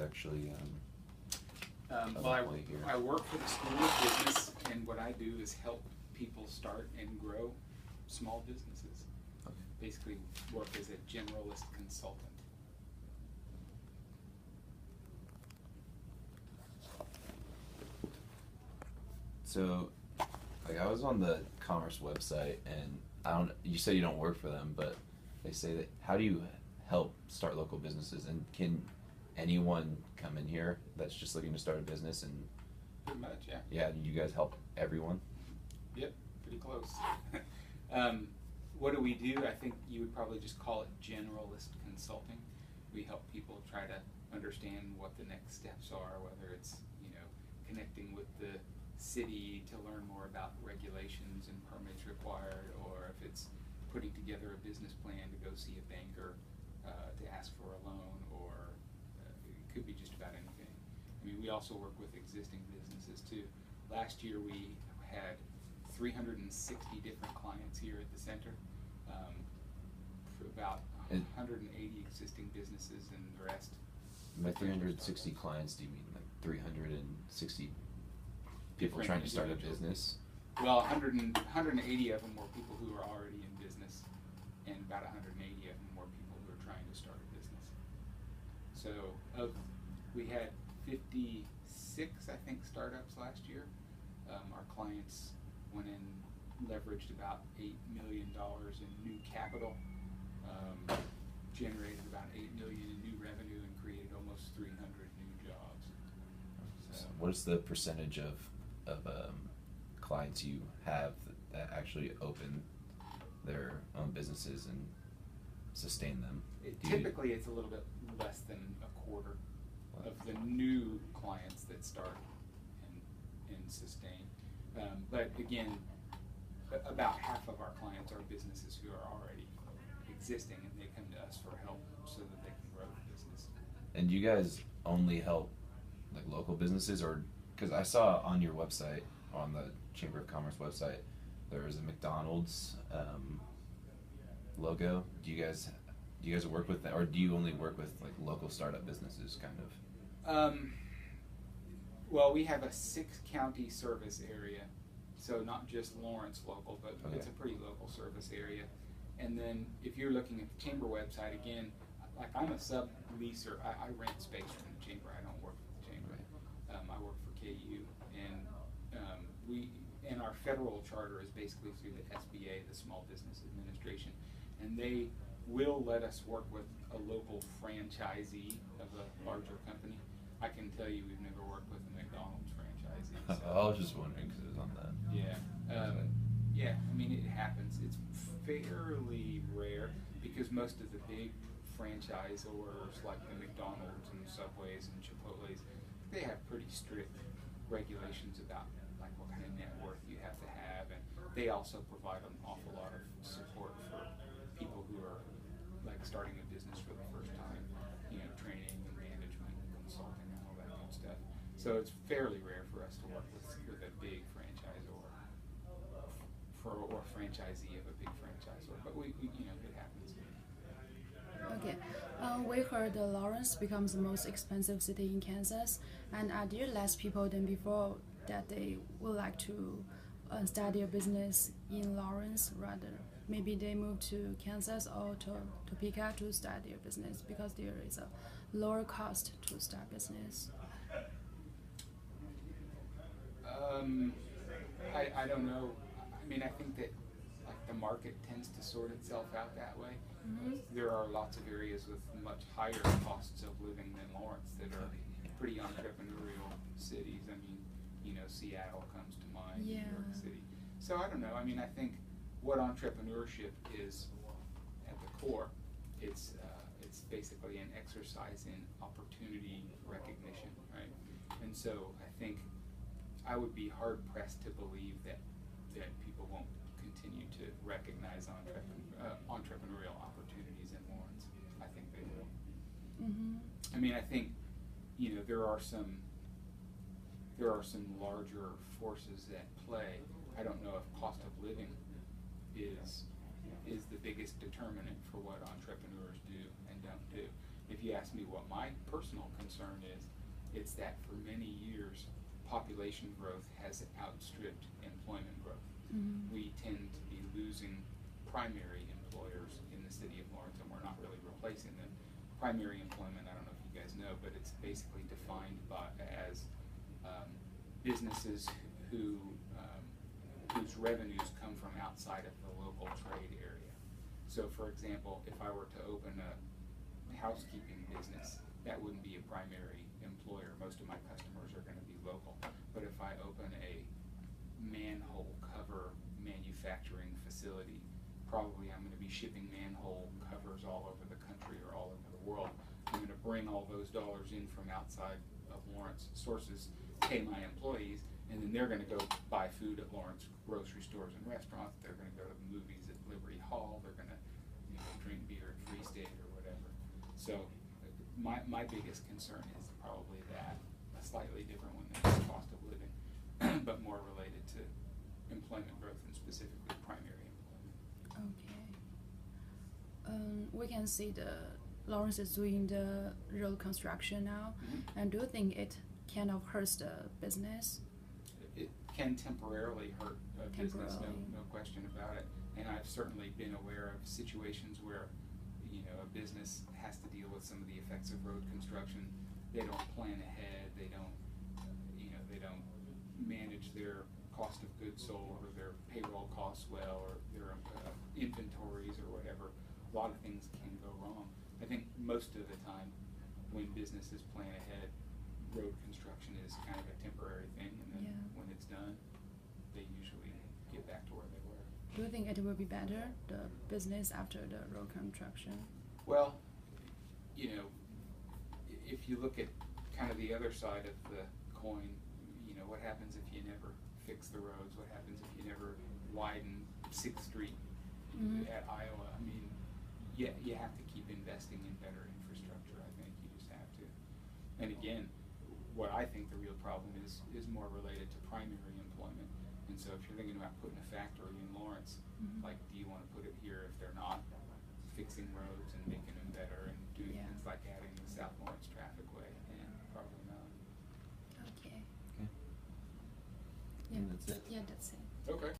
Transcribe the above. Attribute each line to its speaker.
Speaker 1: actually
Speaker 2: Well,
Speaker 1: employee here?
Speaker 2: I work for the School of Business, and what I do is help people start and grow small businesses.
Speaker 1: Okay.
Speaker 2: Basically work as a generalist consultant.
Speaker 1: So, like, I was on the Commerce website, and you say you don't work for them, but they say that, how do you help start local businesses, and can anyone come in here that's just looking to start a business? And
Speaker 2: Pretty much, yeah.
Speaker 1: yeah, you guys help everyone?
Speaker 2: Yep, pretty close. What do we do? I think you would probably just call it generalist consulting. We help people try to understand what the next steps are, whether it's, connecting with the city to learn more about regulations and permits required, or if it's putting together a business plan to go see a banker to ask for a loan, or it could be just about anything. I mean, we also work with existing businesses too. Last year we had 360 different clients here at the center, for about 180 existing businesses, and the rest.
Speaker 1: By 360 clients, do you mean like 360 people trying to start a business?
Speaker 2: Well, 180 of them were people who are already in business, and about 180 of them were people who are trying to start a business. So we had 56, I think, startups last year. Our clients went in, leveraged about $8 million in new capital, generated about $8 million in new revenue, and created almost 300 new jobs. So
Speaker 1: What's the percentage of clients you have that actually open their own businesses and sustain them?
Speaker 2: Typically, it's a little bit less than a quarter of the new clients that start and sustain. But again, about half of our clients are businesses who are already existing, and they come to us for help so that they can grow the business.
Speaker 1: And do you guys only help like local businesses, or because I saw on your website, on the Chamber of Commerce website, there is a McDonald's logo. Do you guys work with that, or do you only work with like local startup businesses, kind of?
Speaker 2: Well, we have a 6-county service area, so not just Lawrence local, but
Speaker 1: Okay.
Speaker 2: it's a pretty local service area. And then if you're looking at the Chamber website, again, like I'm a subleaser. I rent space from the Chamber. I don't work for the Chamber. I work for KU, and our federal charter is basically through the SBA, the Small Business Administration, and they will let us work with a local franchisee of a larger company. I can tell you we've never worked with a McDonald's franchisee. So.
Speaker 1: I was just wondering because it was on that.
Speaker 2: Yeah. Yeah, I mean, it happens. It's fairly rare because most of the big franchisors, like the McDonald's and Subways and Chipotle's, they have pretty strict regulations about like what kind of net worth you have to have, and they also provide an awful lot of support for people who are like starting a business for the first time, training and management and consulting and all that good stuff. So it's fairly rare for us to work with a big franchisor or franchisee of a big franchisor, but we it happens.
Speaker 3: Okay, we heard Lawrence becomes the most expensive city in Kansas, and are there less people than before that they would like to study a business in Lawrence rather? Maybe they move to Kansas or to Topeka to start their business because there is a lower cost to start business.
Speaker 2: I don't know. I mean, I think that like the market tends to sort itself out that way.
Speaker 3: Mm-hmm.
Speaker 2: There are lots of areas with much higher costs of living than Lawrence that are pretty entrepreneurial cities. I mean, Seattle comes to mind,
Speaker 3: Yeah.
Speaker 2: New York City. So I don't know. I mean, I think what entrepreneurship is at the core, it's basically an exercise in opportunity recognition, right? And so I think I would be hard pressed to believe that people won't continue to recognize entrepreneurial opportunities in Lawrence. I think they will.
Speaker 3: Mm-hmm.
Speaker 2: I mean, I think there are some larger forces at play. I don't know if cost of living is the biggest determinant for what entrepreneurs do and don't do. if you ask me what my personal concern is, it's that for many years, population growth has outstripped employment growth.
Speaker 3: Mm-hmm.
Speaker 2: We tend to be losing primary employers in the city of Lawrence, and we're not really replacing them. Primary employment, I don't know if you guys know, but it's basically defined as businesses whose revenues come from outside of the local trade area. So for example, if I were to open a housekeeping business, that wouldn't be a primary employer. Most of my customers are going to be local. But if I open a manhole cover manufacturing facility, probably I'm going to be shipping manhole covers all over the country or all over the world. I'm going to bring all those dollars in from outside of Lawrence sources, pay my employees, and then they're going to go buy food at Lawrence grocery stores and restaurants. They're going to go to the movies at Liberty Hall. They're going to drink beer at Free State or whatever. So my biggest concern is probably that, a slightly different one than the cost of living, but more related to employment growth and specifically primary employment.
Speaker 3: Okay. We can see the Lawrence is doing the road construction now,
Speaker 2: Mm-hmm.
Speaker 3: and do you think it kind of hurts the business?
Speaker 2: It can temporarily hurt a business,
Speaker 3: Temporarily.
Speaker 2: no question about it. And I've certainly been aware of situations where, a business has to deal with some of the effects of road construction. They don't plan ahead. They don't manage their cost of goods sold or their payroll costs well, or their inventories or whatever. A lot of things can go wrong. I think most of the time when businesses plan ahead, road construction is kind of a temporary thing, and then when it's done, they usually get back to where they were.
Speaker 3: Do you think it will be better, the business after the road construction?
Speaker 2: Well, if you look at kind of the other side of the coin, what happens if you never fix the roads? What happens if you never widen 6th Street at Iowa? I mean, you have to keep investing in better infrastructure, I think. You just have to. And again, what I think the real problem is more related to primary employment. And so if you're thinking about putting a factory in Lawrence, like, do you want to put it here if they're not fixing roads and making them better and doing things like adding the South Lawrence traffic way? And probably not.
Speaker 3: Okay.
Speaker 1: Okay.
Speaker 3: Yeah.
Speaker 1: And that's it.
Speaker 3: Yeah, that's it.
Speaker 2: Okay.